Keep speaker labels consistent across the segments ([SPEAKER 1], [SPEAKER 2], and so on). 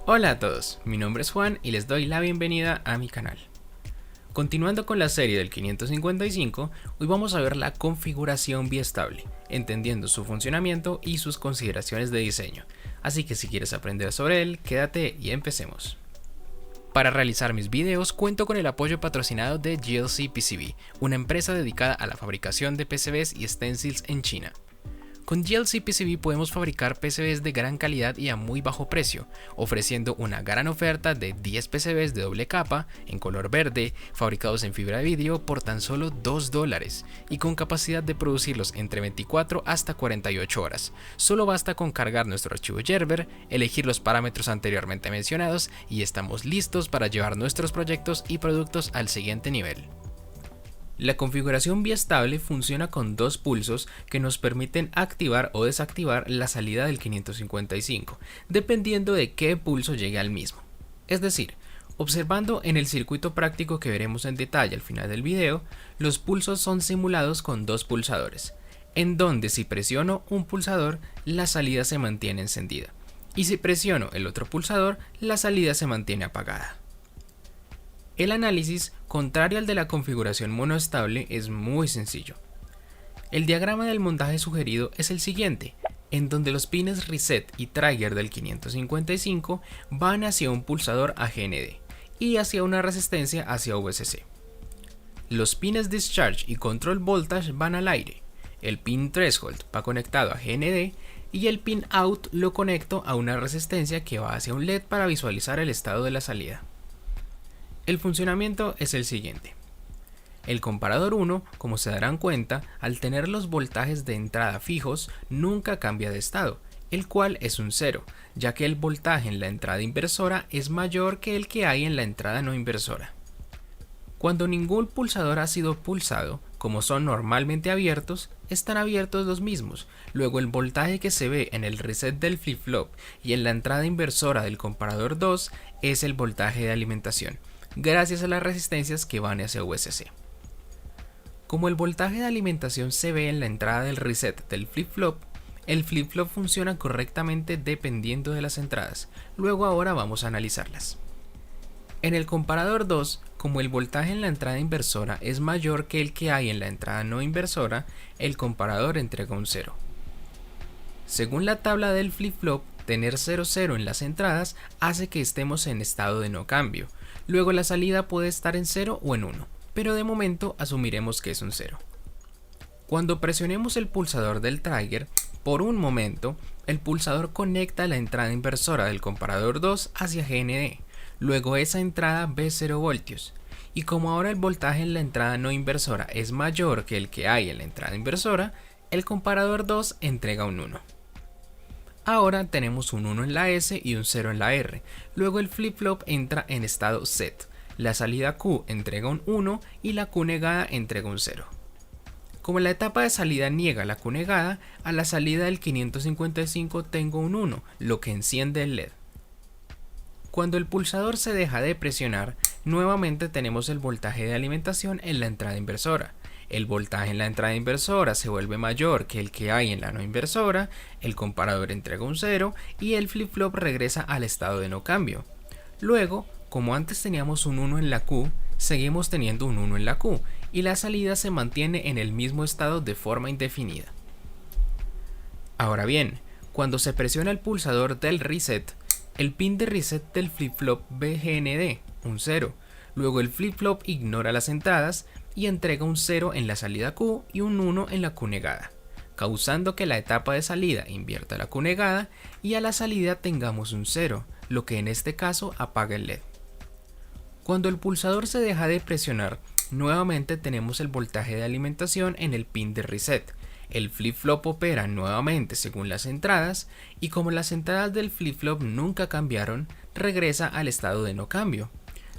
[SPEAKER 1] Hola a todos, mi nombre es Juan y les doy la bienvenida a mi canal. Continuando con la serie del 555, hoy vamos a ver la configuración biestable, entendiendo su funcionamiento y sus consideraciones de diseño, así que si quieres aprender sobre él, quédate y empecemos. Para realizar mis videos cuento con el apoyo patrocinado de GLC PCB, una empresa dedicada a la fabricación de PCBs y stencils en China. Con GLC PCB podemos fabricar PCBs de gran calidad y a muy bajo precio, ofreciendo una gran oferta de 10 PCBs de doble capa, en color verde, fabricados en fibra de vidrio por tan solo $2 y con capacidad de producirlos entre 24 hasta 48 horas. Solo basta con cargar nuestro archivo Gerber, elegir los parámetros anteriormente mencionados y estamos listos para llevar nuestros proyectos y productos al siguiente nivel. La configuración biestable funciona con dos pulsos que nos permiten activar o desactivar la salida del 555, dependiendo de qué pulso llegue al mismo. Es decir, observando en el circuito práctico que veremos en detalle al final del video, los pulsos son simulados con dos pulsadores, en donde si presiono un pulsador, la salida se mantiene encendida, y si presiono el otro pulsador, la salida se mantiene apagada. El análisis, contrario al de la configuración monoestable, es muy sencillo. El diagrama del montaje sugerido es el siguiente, en donde los pines reset y trigger del 555 van hacia un pulsador AGND y hacia una resistencia hacia VCC. Los pines discharge y control voltage van al aire, el pin threshold va conectado a GND y el pin out lo conecto a una resistencia que va hacia un LED para visualizar el estado de la salida. El funcionamiento es el siguiente. El comparador 1, como se darán cuenta, al tener los voltajes de entrada fijos, nunca cambia de estado, el cual es un 0, ya que el voltaje en la entrada inversora es mayor que el que hay en la entrada no inversora. Cuando ningún pulsador ha sido pulsado, como son normalmente abiertos, están abiertos los mismos. Luego el voltaje que se ve en el reset del flip-flop y en la entrada inversora del comparador 2 es el voltaje de alimentación, gracias a las resistencias que van hacia VCC. Como el voltaje de alimentación se ve en la entrada del reset del flip-flop, el flip-flop funciona correctamente dependiendo de las entradas. Luego ahora vamos a analizarlas. En el comparador 2, como el voltaje en la entrada inversora es mayor que el que hay en la entrada no inversora, el comparador entrega un 0. Según la tabla del flip-flop, tener 0,0 en las entradas hace que estemos en estado de no cambio. Luego la salida puede estar en 0 o en 1, pero de momento asumiremos que es un 0. Cuando presionemos el pulsador del trigger, por un momento, el pulsador conecta la entrada inversora del comparador 2 hacia GND. Luego esa entrada ve 0 voltios. Y como ahora el voltaje en la entrada no inversora es mayor que el que hay en la entrada inversora, el comparador 2 entrega un 1. Ahora tenemos un 1 en la S y un 0 en la R. Luego el flip-flop entra en estado set. La salida Q entrega un 1 y la Q negada entrega un 0. Como la etapa de salida niega la Q negada, a la salida del 555 tengo un 1, lo que enciende el LED. Cuando el pulsador se deja de presionar, nuevamente tenemos el voltaje de alimentación en la entrada inversora. El voltaje en la entrada inversora se vuelve mayor que el que hay en la no inversora, el comparador entrega un 0 y el flip-flop regresa al estado de no cambio. Luego, como antes teníamos un 1 en la Q, seguimos teniendo un 1 en la Q y la salida se mantiene en el mismo estado de forma indefinida. Ahora bien, cuando se presiona el pulsador del reset, el pin de reset del flip-flop ve GND, un 0. Luego el flip-flop ignora las entradas y entrega un 0 en la salida Q y un 1 en la Q negada, causando que la etapa de salida invierta la Q negada y a la salida tengamos un 0, lo que en este caso apaga el LED. Cuando el pulsador se deja de presionar, nuevamente tenemos el voltaje de alimentación en el pin de reset. El flip-flop opera nuevamente según las entradas y como las entradas del flip-flop nunca cambiaron, regresa al estado de no cambio.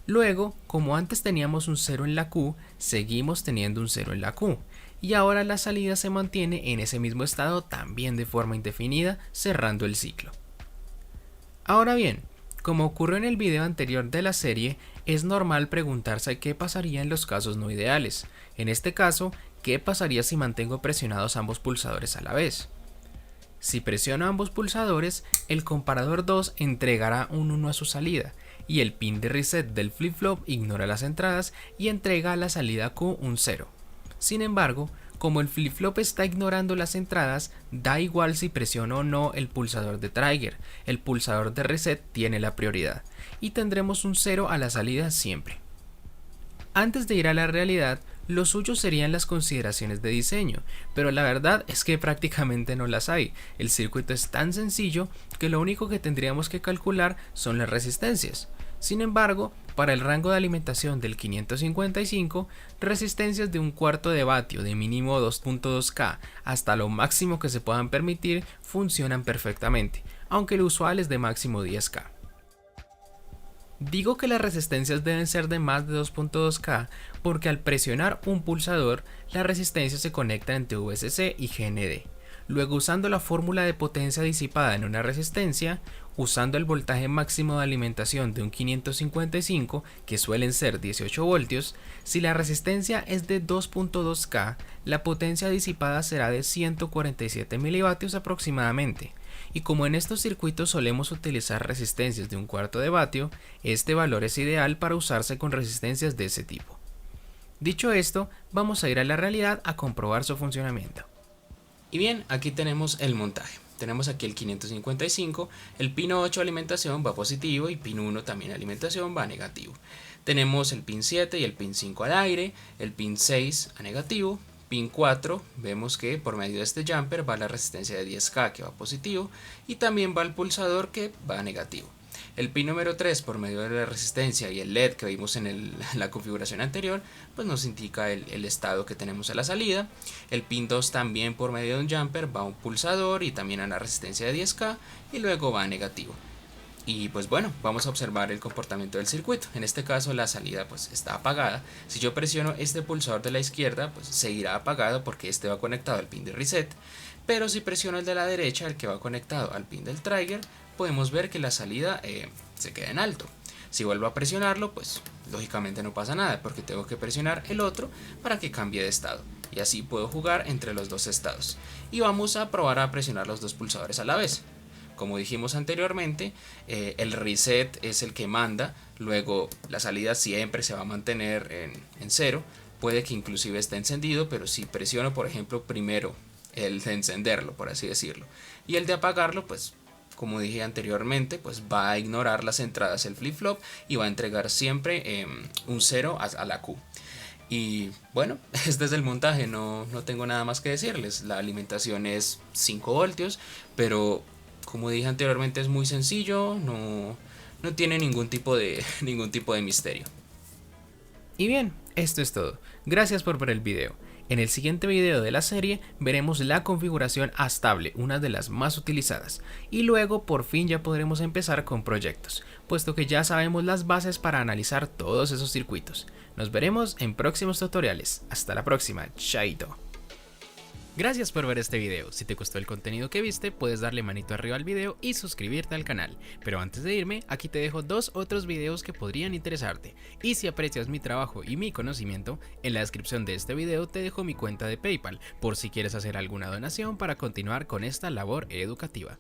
[SPEAKER 1] Luego, como antes teníamos un 0 en la Q, seguimos teniendo un 0 en la Q, y ahora la salida se mantiene en ese mismo estado también de forma indefinida, cerrando el ciclo. Ahora bien, como ocurrió en el video anterior de la serie, es normal preguntarse qué pasaría en los casos no ideales. En este caso, ¿qué pasaría si mantengo presionados ambos pulsadores a la vez? Si presiono ambos pulsadores, el comparador 2 entregará un 1 a su salida, y el pin de reset del flip-flop ignora las entradas y entrega a la salida Q un 0. Sin embargo, como el flip-flop está ignorando las entradas, da igual si presiono o no el pulsador de trigger, el pulsador de reset tiene la prioridad, y tendremos un 0 a la salida siempre. Antes de ir a la realidad, lo suyo serían las consideraciones de diseño, pero la verdad es que prácticamente no las hay. El circuito es tan sencillo que lo único que tendríamos que calcular son las resistencias. Sin embargo, para el rango de alimentación del 555, resistencias de 1/4 de vatio de mínimo 2.2K hasta lo máximo que se puedan permitir funcionan perfectamente, aunque el usual es de máximo 10K. Digo que las resistencias deben ser de más de 2.2K porque al presionar un pulsador, la resistencia se conecta entre VCC y GND. Luego, usando la fórmula de potencia disipada en una resistencia, usando el voltaje máximo de alimentación de un 555, que suelen ser 18 voltios, si la resistencia es de 2.2K, la potencia disipada será de 147 milivatios aproximadamente. Y como en estos circuitos solemos utilizar resistencias de 1/4 de vatio, este valor es ideal para usarse con resistencias de ese tipo. Dicho esto, vamos a ir a la realidad a comprobar su funcionamiento. Y bien, aquí tenemos el montaje. Tenemos aquí el 555, el pin 8 alimentación va positivo y pin 1 también alimentación va negativo. Tenemos el pin 7 y el pin 5 al aire, el pin 6 a negativo. Pin 4, vemos que por medio de este jumper va la resistencia de 10K que va positivo y también va el pulsador que va negativo. El pin número 3 por medio de la resistencia y el LED que vimos en la configuración anterior, pues nos indica el estado que tenemos a la salida. El pin 2 también por medio de un jumper va a un pulsador y también a la resistencia de 10K y luego va a negativo. Y pues bueno, vamos a observar el comportamiento del circuito. En este caso la salida pues está apagada. Si yo presiono este pulsador de la izquierda, pues seguirá apagado porque este va conectado al pin de reset. Pero si presiono el de la derecha, el que va conectado al pin del trigger, podemos ver que la salida se queda en alto. Si vuelvo a presionarlo, pues lógicamente no pasa nada porque tengo que presionar el otro para que cambie de estado. Y así puedo jugar entre los dos estados. Y vamos a probar a presionar los dos pulsadores a la vez. Como dijimos anteriormente, el reset es el que manda, luego la salida siempre se va a mantener en 0, puede que inclusive esté encendido, pero si presiono por ejemplo primero el de encenderlo, por así decirlo, y el de apagarlo, pues como dije anteriormente, pues va a ignorar las entradas el flip-flop y va a entregar siempre un 0 a la Q. Y bueno, este es el montaje, no tengo nada más que decirles. La alimentación es 5 voltios, pero como dije anteriormente es muy sencillo, no tiene ningún tipo de misterio. Y bien, esto es todo. Gracias por ver el video. En el siguiente video de la serie veremos la configuración estable, una de las más utilizadas, y luego por fin ya podremos empezar con proyectos, puesto que ya sabemos las bases para analizar todos esos circuitos. Nos veremos en próximos tutoriales. Hasta la próxima, chaito. Gracias por ver este video. Si te gustó el contenido que viste, puedes darle manito arriba al video y suscribirte al canal. Pero antes de irme, aquí te dejo dos otros videos que podrían interesarte. Y si aprecias mi trabajo y mi conocimiento, en la descripción de este video te dejo mi cuenta de PayPal, por si quieres hacer alguna donación para continuar con esta labor educativa.